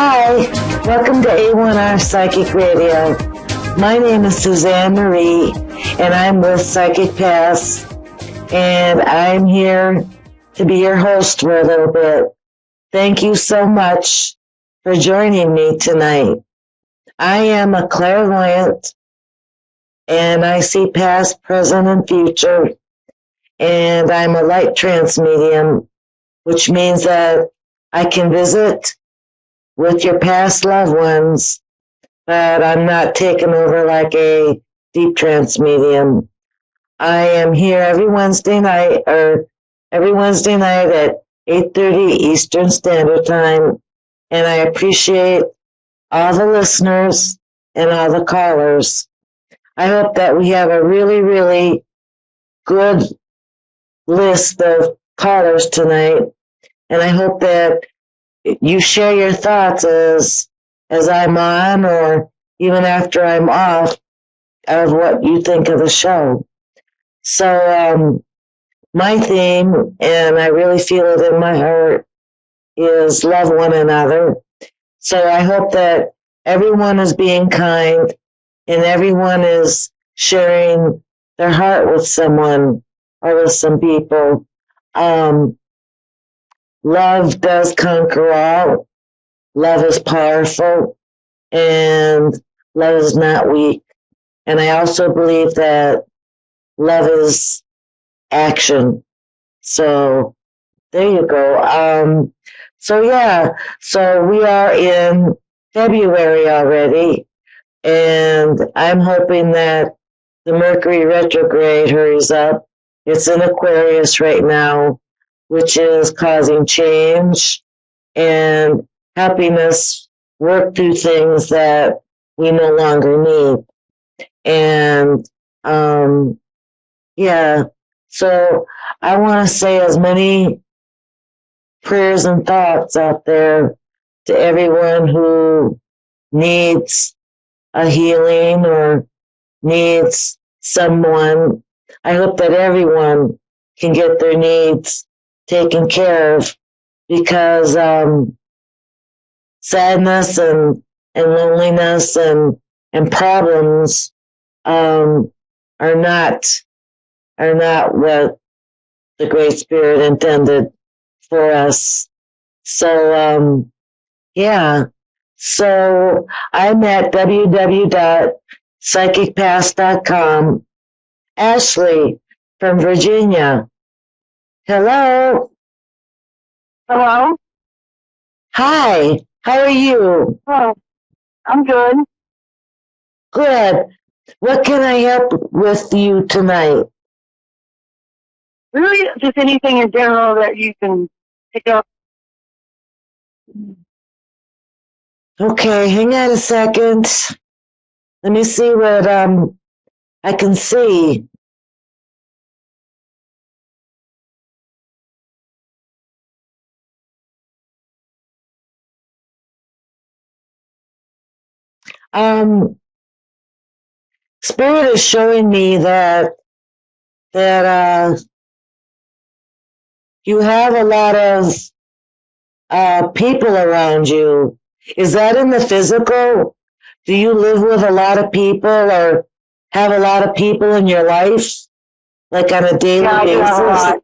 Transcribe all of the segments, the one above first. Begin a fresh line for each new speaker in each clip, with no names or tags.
Hi, welcome to A1R Psychic Radio. My name is Susanne Marie, and I'm with Psychic Pass, and I'm here to be your host for a little bit. Thank you so much for joining me tonight. I am a clairvoyant, and I see past, present, and future, and I'm a light trance medium, which means that I can visit with your past loved ones, but I'm not taking over like a deep trance medium. I am here every Wednesday night at 8:30 Eastern Standard Time, and I appreciate all the listeners and all the callers. I hope that we have a really, really good list of callers tonight, and I hope that you share your thoughts as I'm on or even after I'm off of what you think of the show. So my theme, and I really feel it in my heart, is love one another. So I hope that everyone is being kind and everyone is sharing their heart with someone or with some people. Love does conquer all. Love is powerful, and love is not weak. And I also believe that love is action. So there you go. So we are in February already, and I'm hoping that the Mercury retrograde hurries up. It's in Aquarius right now, which is causing change and helping us work through things that we no longer need. And so I want to say as many prayers and thoughts out there to everyone who needs a healing or needs someone. I hope that everyone can get their needs taken care of, because sadness and loneliness and problems are not what the Great Spirit intended for us. So so I'm at www.psychicpass.com. Ashley from Virginia. Hello.
Hello?
Hi. How are you?
Oh, I'm good.
Good. What can I help with you tonight?
Really, just anything in general that you can pick up.
Okay, hang on a second. Let me see what I can see. Spirit is showing me that you have a lot of people around you. Is that in the physical? Do you live with a lot of people or have a lot of people in your life, like on a daily basis?
I do have a lot.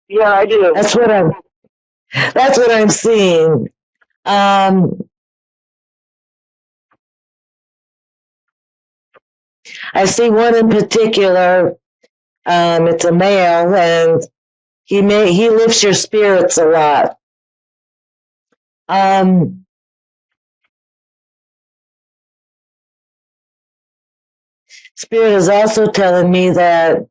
Yeah, I do.
That's what I'm seeing. I see one in particular. It's a male, and he lifts your spirits a lot. Spirit is also telling me that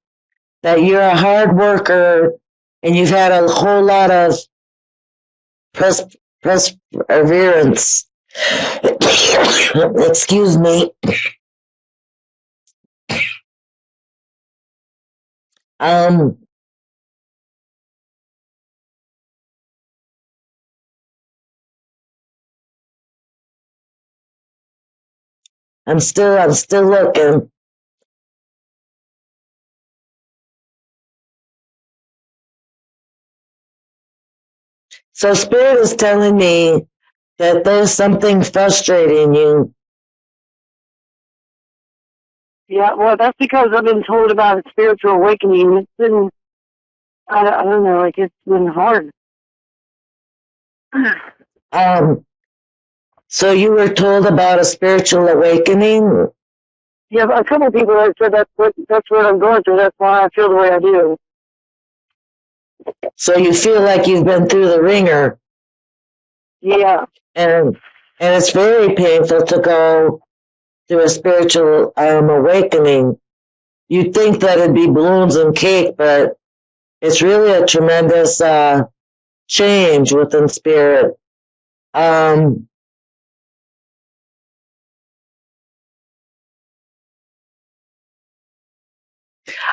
you're a hard worker and you've had a whole lot of perseverance. Excuse me. I'm still looking. So Spirit is telling me that there's something frustrating you.
Yeah, well, that's because I've been told about a spiritual awakening. It's been, I don't know, like it's been hard.
So you were told about a spiritual awakening?
Yeah, a couple of people have said that's what I'm going through. That's why I feel the way I do.
So you feel like you've been through the ringer.
Yeah.
And it's very painful to go through a spiritual awakening. You'd think that it'd be balloons and cake, but it's really a tremendous change within spirit.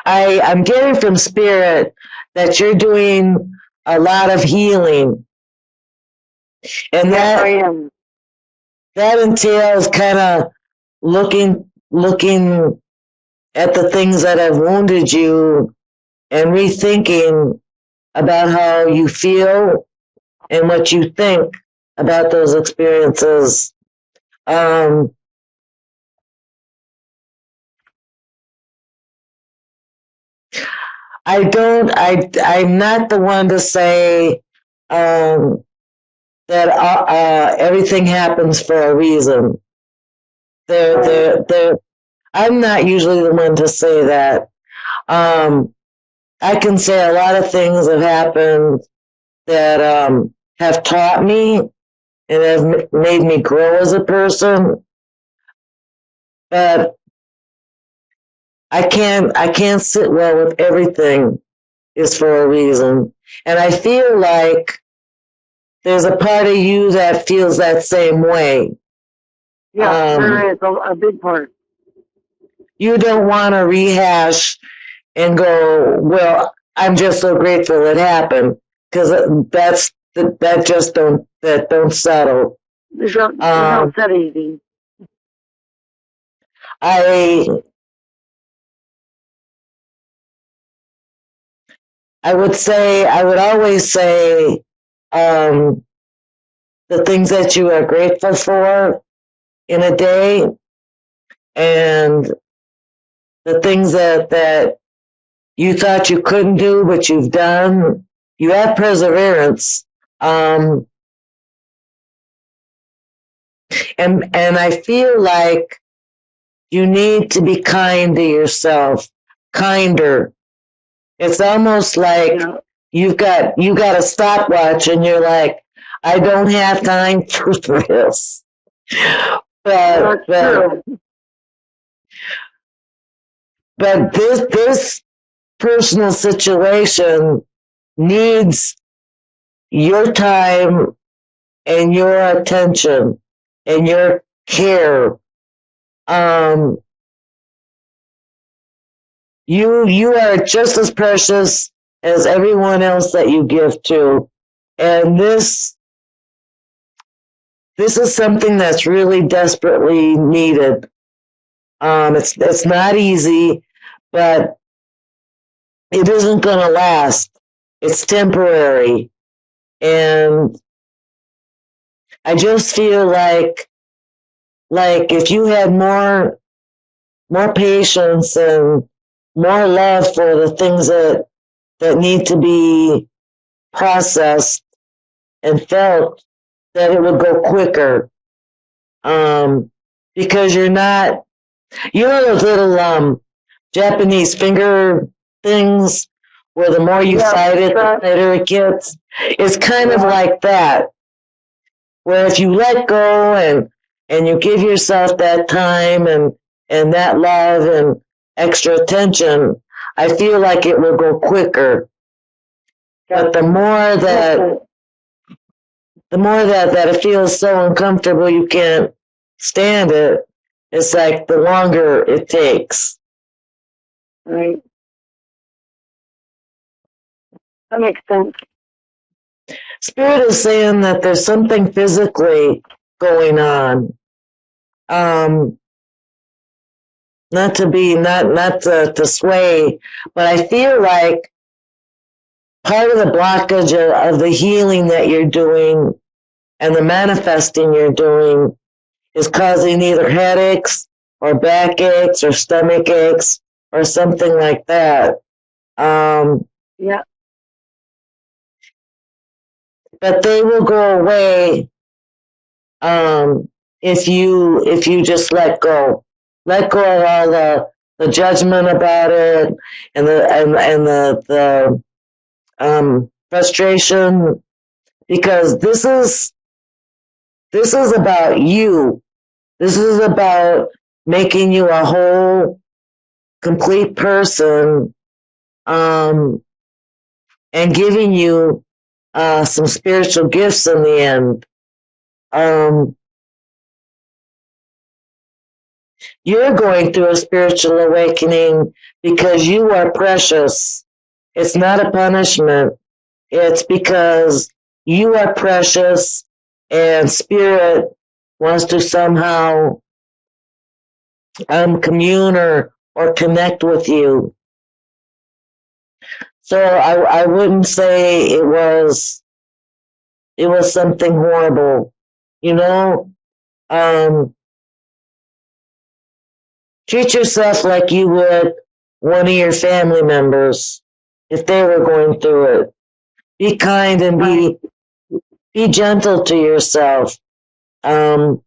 I'm getting from spirit that you're doing a lot of healing. And
yes, I am.
That entails kind of looking at the things that have wounded you and rethinking about how you feel and what you think about those experiences. I'm not the one to say that everything happens for a reason. I'm not usually the one to say that. I can say a lot of things have happened that have taught me and have made me grow as a person, but I can't sit well with everything is for a reason. And I feel like there's a part of you that feels that same way.
Yeah, there is a big part.
You don't want to rehash and go, well, I'm just so grateful it happened, because that just don't settle.
It don't set easy.
I would always say the things that you are grateful for in a day, and the things that you thought you couldn't do, but you've done. You have perseverance. And I feel like you need to be kind to yourself, kinder. It's almost like you've got a stopwatch and you're like, I don't have time for this. But this personal situation needs your time and your attention and your care. You are just as precious as everyone else that you give to. And this is something that's really desperately needed. It's not easy, but it isn't going to last. It's temporary. And I just feel like if you had more patience and more love for the things that need to be processed and felt, that it would go quicker. Because you're not, those little Japanese finger things where the more you fight it, the better it gets. It's kind of like that, where if you let go and you give yourself that time and that love and extra attention, I feel like it will go quicker. But the more that it feels so uncomfortable you can't stand it, it's like the longer it takes.
Right. That makes sense.
Spirit is saying that there's something physically going on. Not to sway, but I feel like part of the blockage of the healing that you're doing and the manifesting you're doing is causing either headaches or backaches or stomach aches or something like that.
Yeah.
But they will go away if you just let go of all the judgment about it and the frustration, because this is about you. This is about making you a whole, complete person, and giving you some spiritual gifts in the end. You're going through a spiritual awakening because you are precious. It's not a punishment. It's because you are precious and spirit wants to somehow commune or connect with you. So I wouldn't say it was something horrible. You know, treat yourself like you would one of your family members if they were going through it. Be kind and be gentle to yourself. And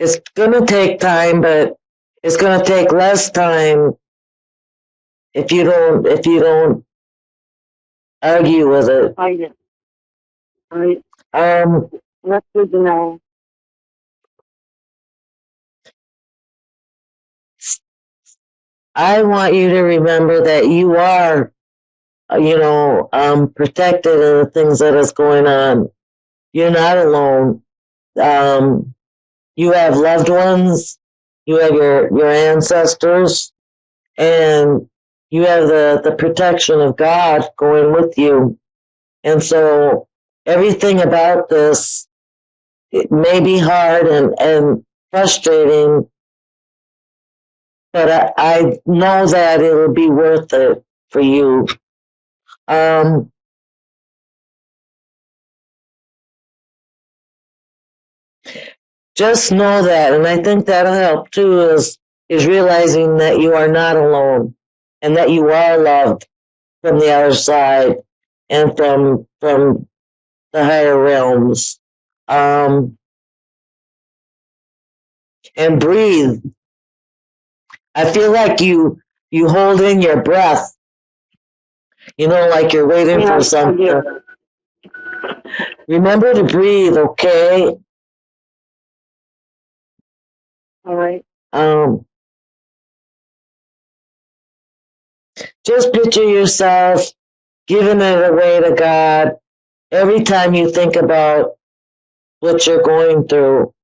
it's going to take time, but it's going to take less time if you don't argue with it.
Right. That's good to know.
I want you to remember that you are, protected in the things that is going on. You're not alone. You have loved ones. You have your ancestors, and you have the protection of God going with you. And so everything about this, it may be hard and frustrating, but I know that it will be worth it for you. Just know that, and I think that'll help too, is realizing that you are not alone and that you are loved from the other side and from the higher realms. And breathe. I feel like you hold in your breath, like you're waiting for something. Remember to breathe, okay?
All right.
Just picture yourself giving it away to God every time you think about what you're going through.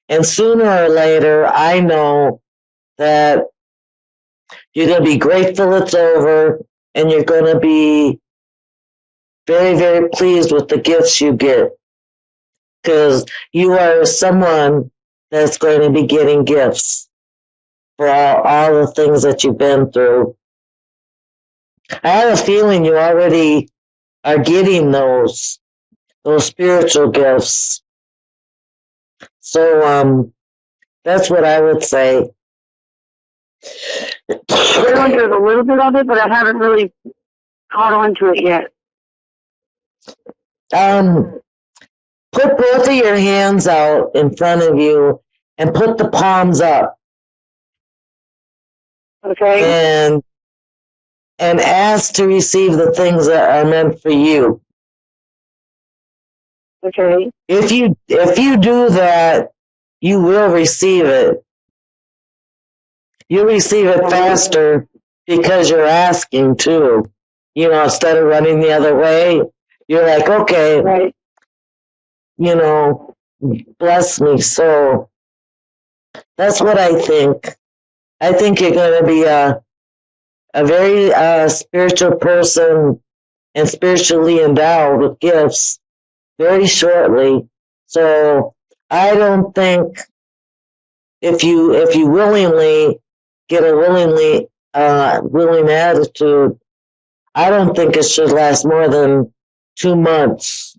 And sooner or later, I know that you're going to be grateful it's over, and you're going to be very, very pleased with the gifts you get. Because you are someone that's going to be getting gifts for all the things that you've been through. I have a feeling you already are getting those spiritual gifts. So that's what I would say.
I went through a little bit of it, but I haven't really caught on to it yet.
Put both of your hands out in front of you and put the palms up.
Okay.
And ask to receive the things that are meant for you.
Okay.
If you do that, you will receive it. You'll receive it faster because you're asking too. Instead of running the other way, you're like, okay,
right.
Bless me. So that's what I think. I think you're going to be a very spiritual person and spiritually endowed with gifts very shortly. So I don't think if you willingly get a willing attitude, I don't think it should last more than 2 months.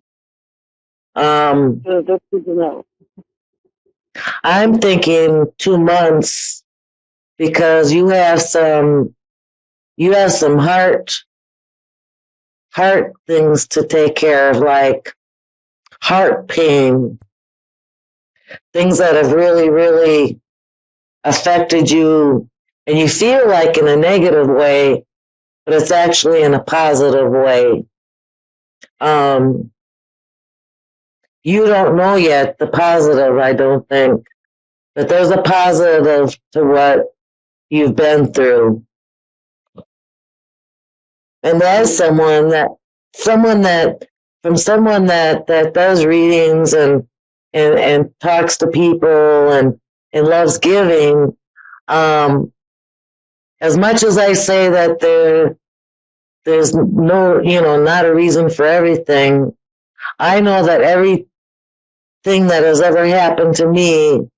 So that's good to know.
I'm thinking 2 months because you have some heart things to take care of, like heart pain, things that have really, really affected you, and you feel like in a negative way, but it's actually in a positive way. You don't know yet the positive, I don't think, but there's a positive to what you've been through. And that's someone that does readings and talks to people and loves giving. As much as I say that there's no, not a reason for everything, I know that everything that has ever happened to me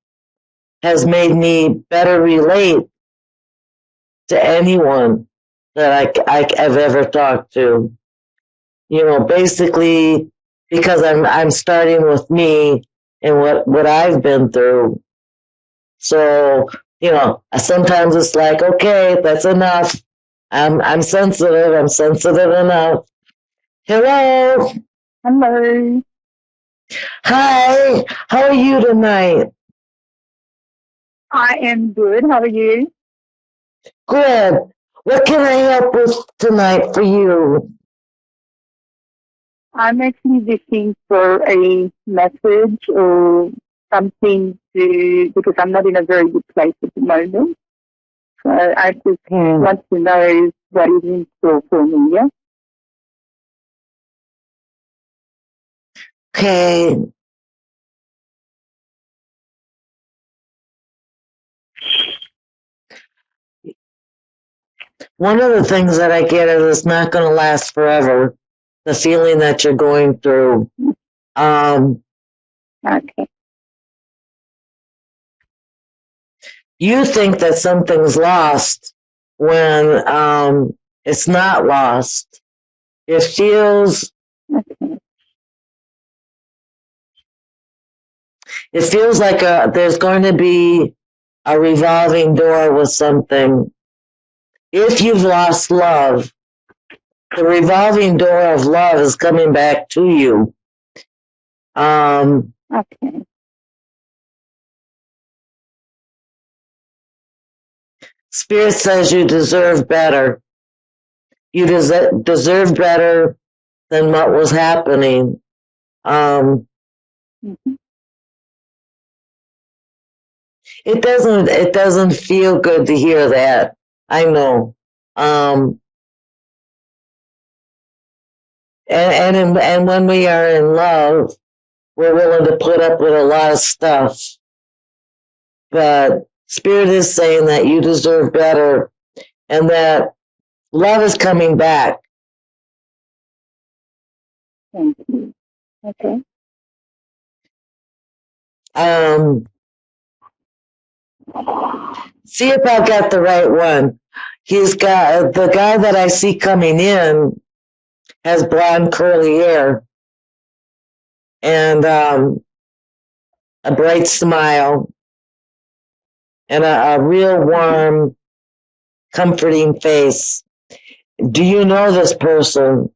has made me better relate to anyone that I've ever talked to. Basically because I'm starting with me and what I've been through. So, sometimes it's like, okay, that's enough. I'm sensitive. I'm sensitive enough. Hello.
Hello.
Hi. How are you tonight?
I am good. How are you?
Good. What can I help with tonight for you?
I'm actually looking for a message or something because I'm not in a very good place at the moment. So I just want to know what is in store for me, yeah?
Okay. One of the things that I get is it's not going to last forever. The feeling that you're going through.
Okay.
You think that something's lost when it's not lost. It feels like there's going to be a revolving door with something. If you've lost love, the revolving door of love is coming back to you.
Okay.
Spirit says you deserve better. You deserve better than what was happening. It doesn't feel good to hear that. I know. And when we are in love, we're willing to put up with a lot of stuff. But Spirit is saying that you deserve better and that love is coming back.
Thank you. Okay.
See if I got the right one. He's got the guy that I see coming in has blonde curly hair and a bright smile and a real warm, comforting face. Do you know this person?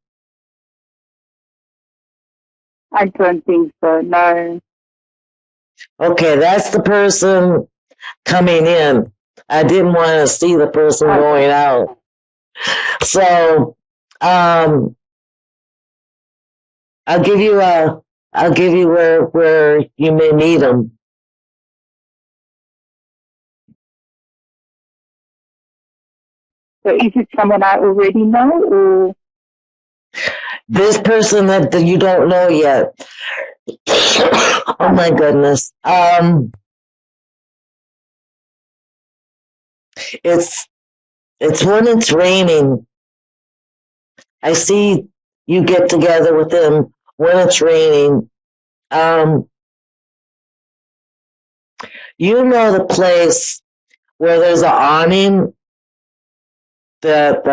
I don't think so, no.
Okay, that's the person coming in. I didn't want to see the person going out. So, I'll give you where you may meet him.
So is it someone I already know or?
This person that you don't know yet. Oh my goodness. It's when it's raining. I see you get together with him when it's raining. You know the place where there's an awning that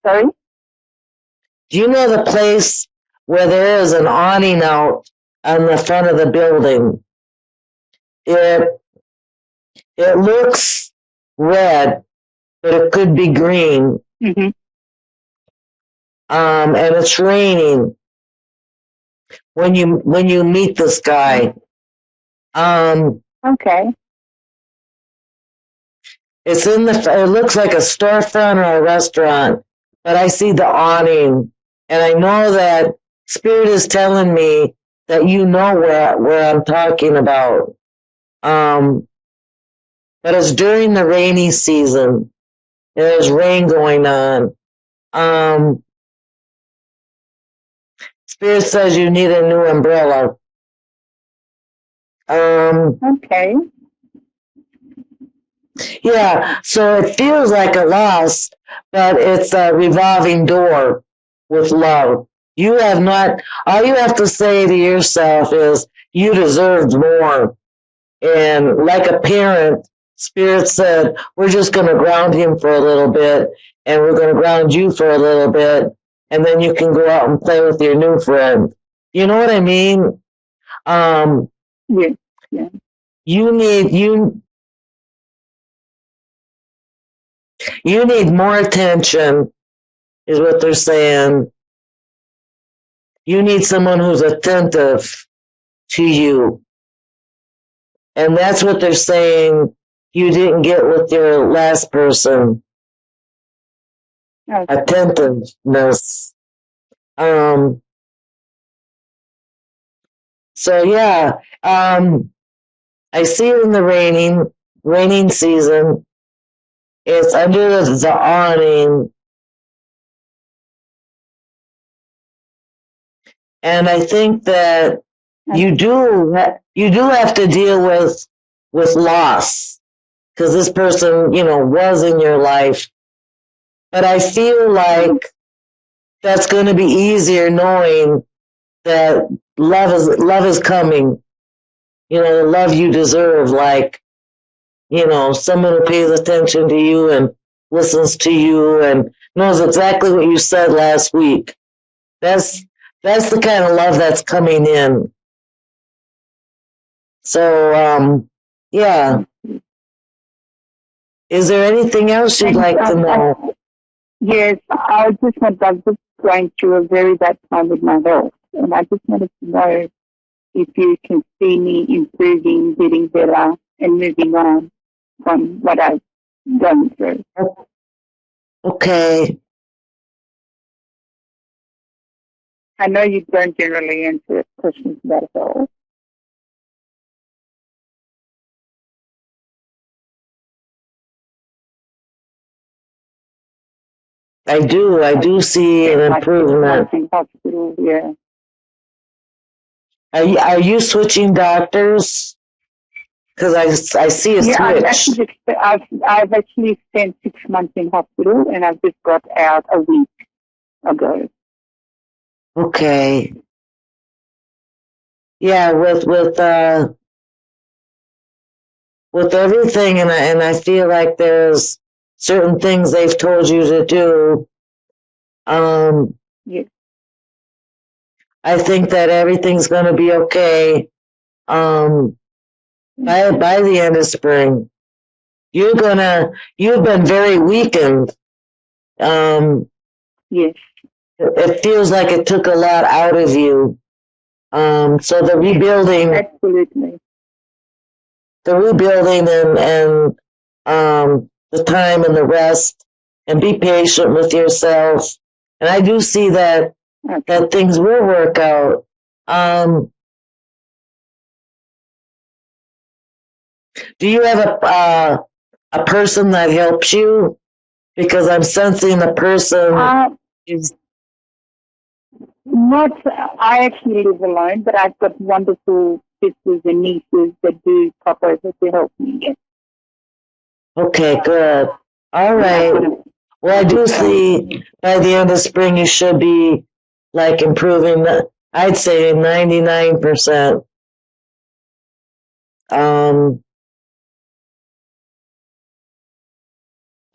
Sorry?
Do you know the place where there is an awning out on the front of the building? It looks red, but it could be green.
Mm-hmm.
And it's raining when you meet this guy.
Okay.
It looks like a storefront or a restaurant, but I see the awning, and I know that Spirit is telling me that you know where I'm talking about. But it's during the rainy season. There's rain going on. Spirit says you need a new umbrella.
Okay.
Yeah, so it feels like a loss, but it's a revolving door with love. You have not, all you have to say to yourself is, you deserved more. And like a parent, Spirit said, we're just going to ground him for a little bit, and we're going to ground you for a little bit, and then you can go out and play with your new friend. You know what I mean?
Yeah.
You need more attention, is what they're saying. You need someone who's attentive to you. And that's what they're saying you didn't get with your last person.
Okay.
Attentiveness. So yeah, I see it in the raining season. It's under the awning. And I think that you do have to deal with loss, because this person, was in your life. But I feel like that's going to be easier knowing that love is coming. The love you deserve, like, someone who pays attention to you and listens to you and knows exactly what you said last week. That's the kind of love that's coming in. So, yeah. Is there anything else you'd like to know?
Yes, I was just going through a very bad time with my health, and I just wanted to know if you can see me improving, getting better, and moving on from what I've gone through.
Okay.
I know you don't generally answer questions about health.
I do see an improvement.
In hospital, yeah.
Are you switching doctors? Because I see a switch.
I've actually spent 6 months in hospital, and I've just got out a week ago.
Okay. Yeah, with everything, and I feel like there's certain things they've told you to do.
Yes.
I think that everything's going to be okay. By the end of spring, you've been very weakened.
Yes.
It feels like it took a lot out of you. So the rebuilding,
absolutely,
and the time and the rest, and be patient with yourself. And I do see that things will work out. Do you have a person that helps you? Because I'm sensing the person is
not. I actually live alone, but I've got wonderful sisters and nieces that do pop over to help me. Yes.
Okay, good. All right. Well, I do see by the end of spring you should be like improving. I'd say 99%.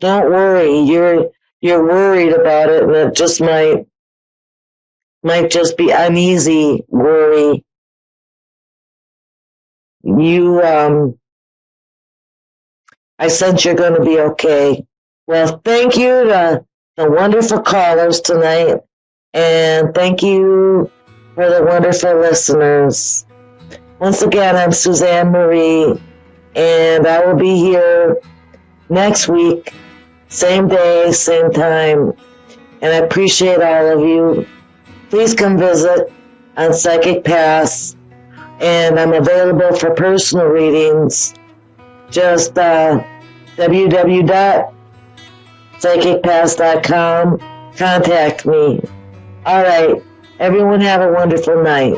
Don't worry. You're worried about it, and it just might might just be uneasy, worry. I sense you're going to be okay. Well, thank you to the wonderful callers tonight, and thank you for the wonderful listeners. Once again, I'm Susanne Marie, and I will be here next week, same day, same time, and I appreciate all of you. Please come visit on Psychic Pass, and I'm available for personal readings. Just www.psychicpass.com. Contact me. All right. Everyone have a wonderful night.